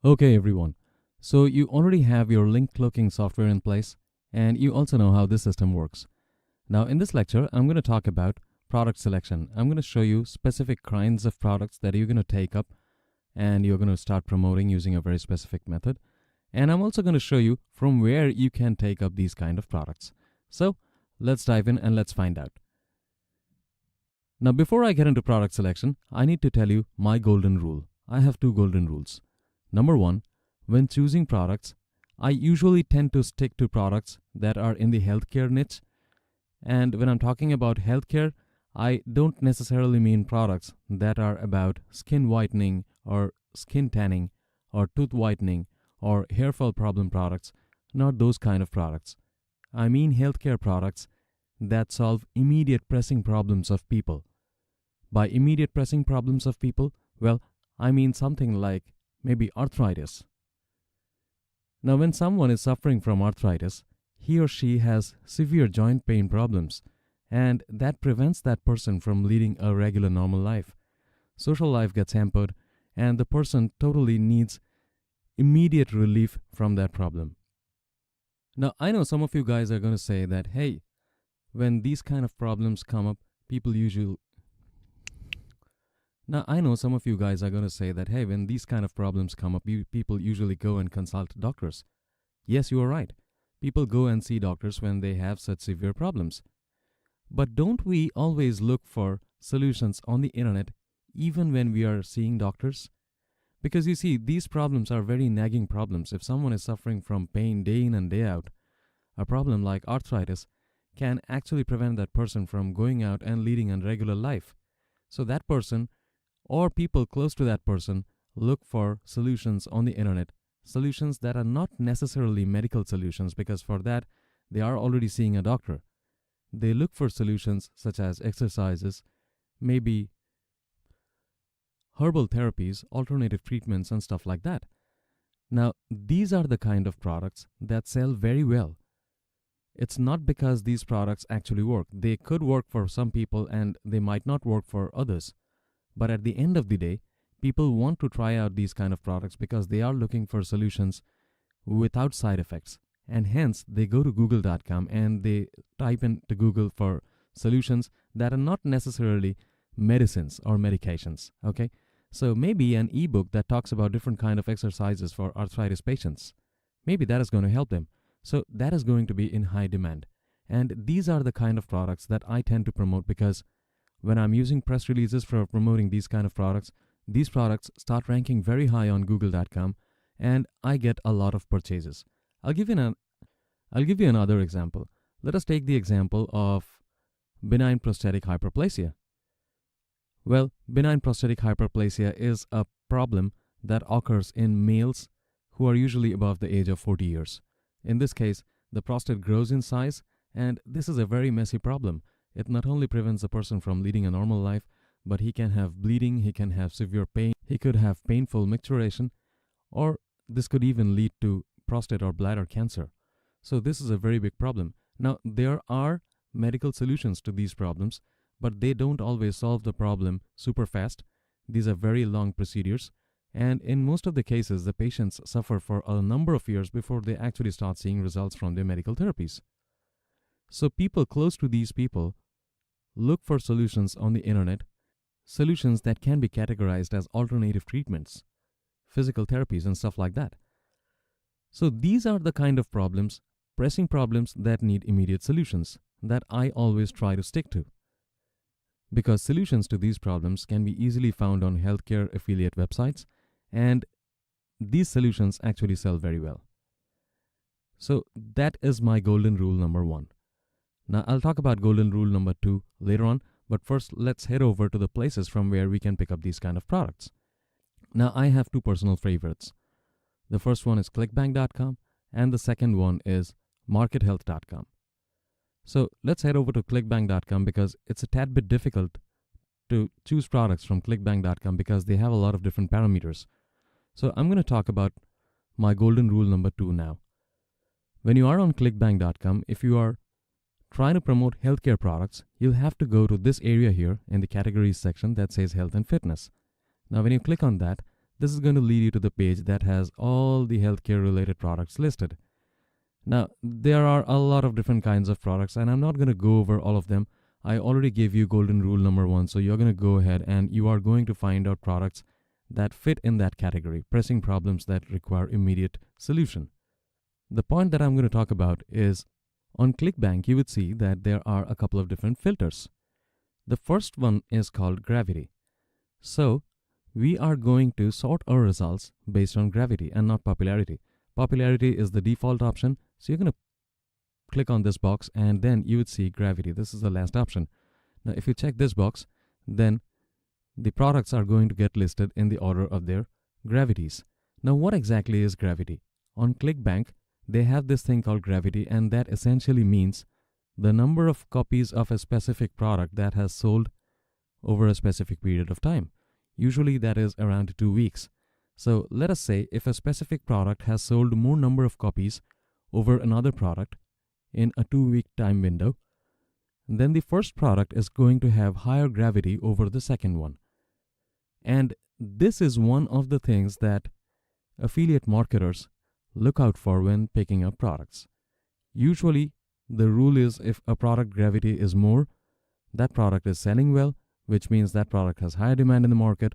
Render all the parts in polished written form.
Okay, everyone. So you already have your link cloaking software in place, and you also know how this system works. Now, in this lecture, I'm going to talk about product selection. I'm going to show you specific kinds of products that you're going to take up and you're going to start promoting using a very specific method. And I'm also going to show you from where you can take up these kind of products. So let's dive in and let's find out. Now, before I get into product selection, I need to tell you my golden rule. I have two golden rules. Number one, when choosing products, I usually tend to stick to products that are in the healthcare niche. And when I'm talking about healthcare, I don't necessarily mean products that are about skin whitening or skin tanning or tooth whitening or hair fall problem products, not those kind of products. I mean healthcare products that solve immediate pressing problems of people. By immediate pressing problems of people, well, I mean something like maybe arthritis. Now, when someone is suffering from arthritis, he or she has severe joint pain problems, and that prevents that person from leading a regular normal life. Social life gets hampered, and the person totally needs immediate relief from that problem. Now, I know some of you guys are going to say that, hey, when these kind of problems come up, people usually Now, I know some of you guys are going to say that, hey, when these kind of problems come up, people usually go and consult doctors. Yes, you are right. People go and see doctors when they have such severe problems. But don't we always look for solutions on the internet even when we are seeing doctors? Because you see, these problems are very nagging problems. If someone is suffering from pain day in and day out, a problem like arthritis can actually prevent that person from going out and leading a regular life. So that person or people close to that person look for solutions on the internet, solutions that are not necessarily medical solutions, because for that they are already seeing a doctor. They look for solutions such as exercises, maybe herbal therapies, alternative treatments, and stuff like that. Now, these are the kind of products that sell very well. It's not because these products actually work. They could work for some people and they might not work for others. But at the end of the day, people want to try out these kind of products because they are looking for solutions without side effects. And hence, they go to google.com and they type into Google for solutions that are not necessarily medicines or medications, okay? So maybe an ebook that talks about different kind of exercises for arthritis patients. Maybe that is going to help them. So that is going to be in high demand. And these are the kind of products that I tend to promote because when I'm using press releases for promoting these kind of products, these products start ranking very high on google.com and I get a lot of purchases. I'll give you another example. Let us take the example of benign prostatic hyperplasia. Well, benign prostatic hyperplasia is a problem that occurs in males who are usually above the age of 40 years. In this case, the prostate grows in size, and this is a very messy problem. It not only prevents a person from leading a normal life, but he can have bleeding, he can have severe pain, he could have painful micturition, or this could even lead to prostate or bladder cancer. So this is a very big problem. Now, there are medical solutions to these problems, but they don't always solve the problem super fast. These are very long procedures, and in most of the cases, the patients suffer for a number of years before they actually start seeing results from their medical therapies. So people close to these people look for solutions on the internet, solutions that can be categorized as alternative treatments, physical therapies, and stuff like that. So these are the kind of problems, pressing problems that need immediate solutions that I always try to stick to. Because solutions to these problems can be easily found on healthcare affiliate websites, and these solutions actually sell very well. So that is my golden rule number one. Now, I'll talk about golden rule number 2 later on, but first let's head over to the places from where we can pick up these kind of products. Now, I have two personal favorites. The first one is clickbank.com and the second one is markethealth.com. So let's head over to clickbank.com because it's a tad bit difficult to choose products from clickbank.com because they have a lot of different parameters. So I'm going to talk about my golden rule number 2 now. When you are on clickbank.com, if you are trying to promote healthcare products, you'll have to go to this area here in the categories section that says health and fitness. Now, when you click on that, this is going to lead you to the page that has all the healthcare related products listed. Now, there are a lot of different kinds of products, and I'm not going to go over all of them. I already gave you golden rule number 1, so you're going to go ahead and you are going to find out products that fit in that category, pressing problems that require immediate solution. The point that I'm going to talk about is on ClickBank, you would see that there are a couple of different filters. The first one is called gravity. So we are going to sort our results based on gravity and not popularity. Popularity is the default option. So you're going to click on this box and then you would see gravity. This is the last option. Now, if you check this box, then the products are going to get listed in the order of their gravities. Now, what exactly is gravity? On ClickBank, they have this thing called gravity, and that essentially means the number of copies of a specific product that has sold over a specific period of time. Usually that is around 2 weeks. So let us say if a specific product has sold more number of copies over another product in a 2-week time window, then the first product is going to have higher gravity over the second one. And this is one of the things that affiliate marketers look out for when picking up products. Usually, the rule is if a product gravity is more, that product is selling well, which means that product has higher demand in the market.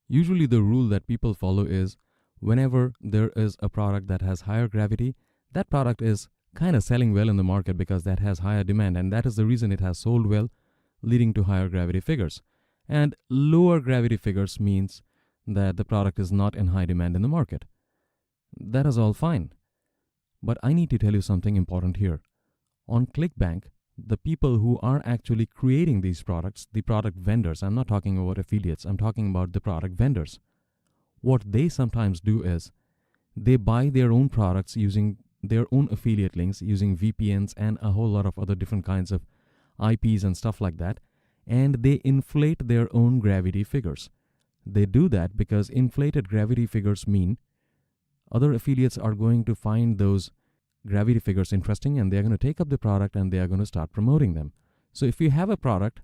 Usually, the rule that people follow is whenever there is a product that has higher gravity, that product is kind of selling well in the market because that has higher demand, and that is the reason it has sold well, leading to higher gravity figures. And lower gravity figures means that the product is not in high demand in the market. That is all fine. But I need to tell you something important here. On ClickBank, the people who are actually creating these products, the product vendors, I'm not talking about affiliates, I'm talking about the product vendors. What they sometimes do is they buy their own products using their own affiliate links, using VPNs and a whole lot of other different kinds of IPs and stuff like that, and they inflate their own gravity figures. They do that because inflated gravity figures mean other affiliates are going to find those gravity figures interesting, and they're going to take up the product and they are going to start promoting them. So if you have a product,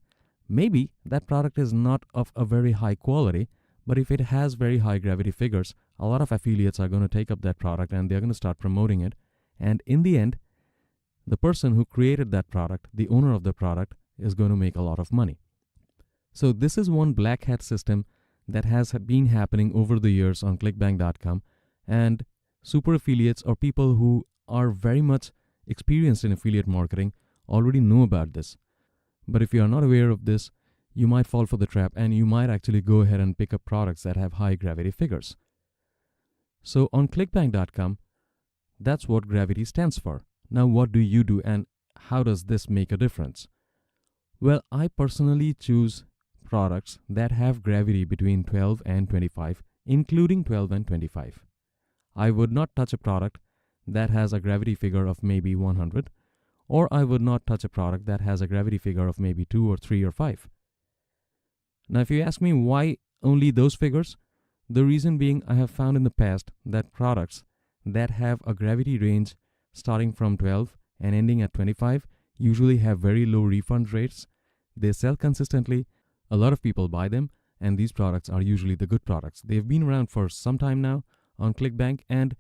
maybe that product is not of a very high quality, but if it has very high gravity figures, a lot of affiliates are going to take up that product and they're going to start promoting it. And in the end, the person who created that product, the owner of the product, is going to make a lot of money. So this is one black hat system that has been happening over the years on clickbank.com, and super affiliates or people who are very much experienced in affiliate marketing already know about this. But if you are not aware of this, you might fall for the trap and you might actually go ahead and pick up products that have high gravity figures. So on clickbank.com, that's what gravity stands for. Now, what do you do and how does this make a difference? Well, I personally choose products that have gravity between 12 and 25, including 12 and 25. I would not touch a product that has a gravity figure of maybe 100, or I would not touch a product that has a gravity figure of maybe 2 or 3 or 5. Now, if you ask me why only those figures, the reason being I have found in the past that products that have a gravity range starting from 12 and ending at 25 usually have very low refund rates. They sell consistently, a lot of people buy them, and these products are usually the good products. They've been around for some time now on ClickBank and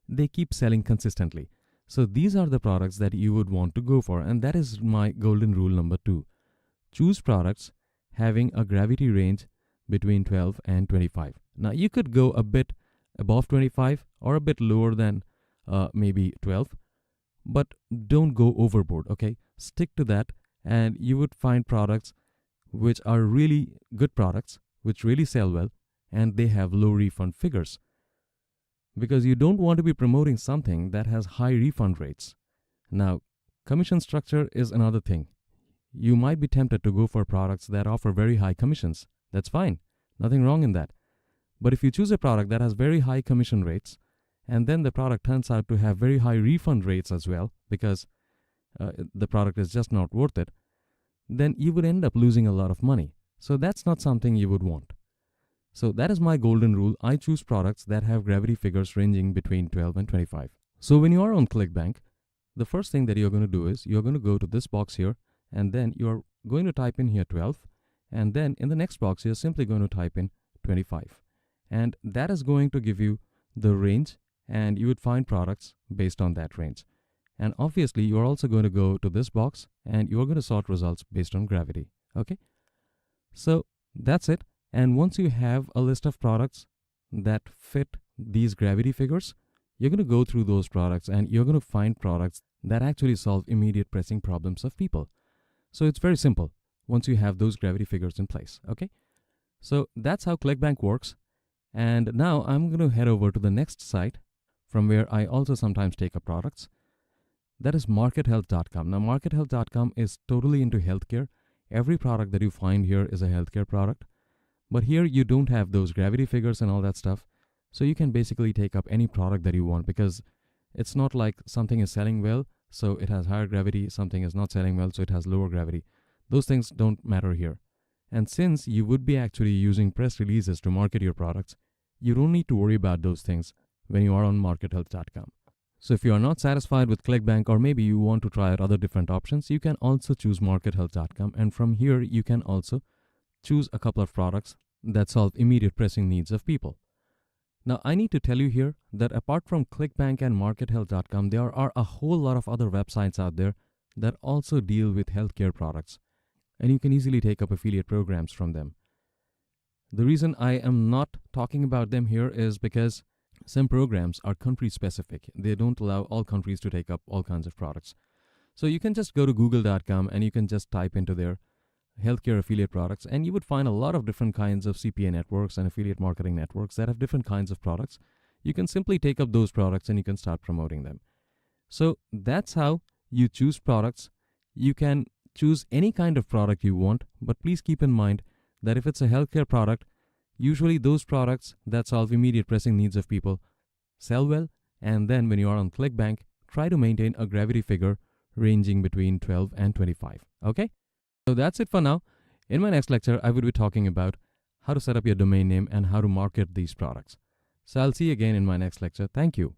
they keep selling consistently. So these are the products that you would want to go for, and that is my golden rule number 2. Choose products having a gravity range between 12 and 25. Now you could go a bit above 25 or a bit lower than maybe 12, but don't go overboard, okay? Stick to that and you would find products which are really good products, which really sell well, and they have low refund figures. Because you don't want to be promoting something that has high refund rates. Now, commission structure is another thing. You might be tempted to go for products that offer very high commissions. That's fine. Nothing wrong in that. But if you choose a product that has very high commission rates, and then the product turns out to have very high refund rates as well, because the product is just not worth it, then you would end up losing a lot of money. So that's not something you would want. So that is my golden rule. I choose products that have gravity figures ranging between 12 and 25. So when you are on ClickBank, the first thing that you're going to do is you're going to go to this box here, and then you're going to type in here 12, and then in the next box you're simply going to type in 25. And that is going to give you the range, and you would find products based on that range. And obviously, you're also going to go to this box and you're going to sort results based on gravity. Okay. So that's it. And once you have a list of products that fit these gravity figures, you're going to go through those products and you're going to find products that actually solve immediate pressing problems of people. So it's very simple once you have those gravity figures in place. Okay. So that's how ClickBank works. And now I'm going to head over to the next site from where I also sometimes take up products. That is markethealth.com. Now, markethealth.com is totally into healthcare. Every product that you find here is a healthcare product. But here you don't have those gravity figures and all that stuff. So you can basically take up any product that you want, because it's not like something is selling well, so it has higher gravity. Something is not selling well, so it has lower gravity. Those things don't matter here. And since you would be actually using press releases to market your products, you don't need to worry about those things when you are on markethealth.com. So if you are not satisfied with ClickBank, or maybe you want to try out other different options, you can also choose markethealth.com. And from here, you can also choose a couple of products that solve immediate pressing needs of people. Now, I need to tell you here that apart from ClickBank and markethealth.com, there are a whole lot of other websites out there that also deal with healthcare products. And you can easily take up affiliate programs from them. The reason I am not talking about them here is because some programs are country specific. They don't allow all countries to take up all kinds of products. So you can just go to google.com and you can just type into their healthcare affiliate products, and you would find a lot of different kinds of CPA networks and affiliate marketing networks that have different kinds of products. You can simply take up those products and you can start promoting them. So that's how you choose products. You can choose any kind of product you want, but please keep in mind that if it's a healthcare product, usually those products that solve immediate pressing needs of people sell well. And then when you are on ClickBank, try to maintain a gravity figure ranging between 12 and 25. Okay? So that's it for now. In my next lecture, I will be talking about how to set up your domain name and how to market these products. So I'll see you again in my next lecture. Thank you.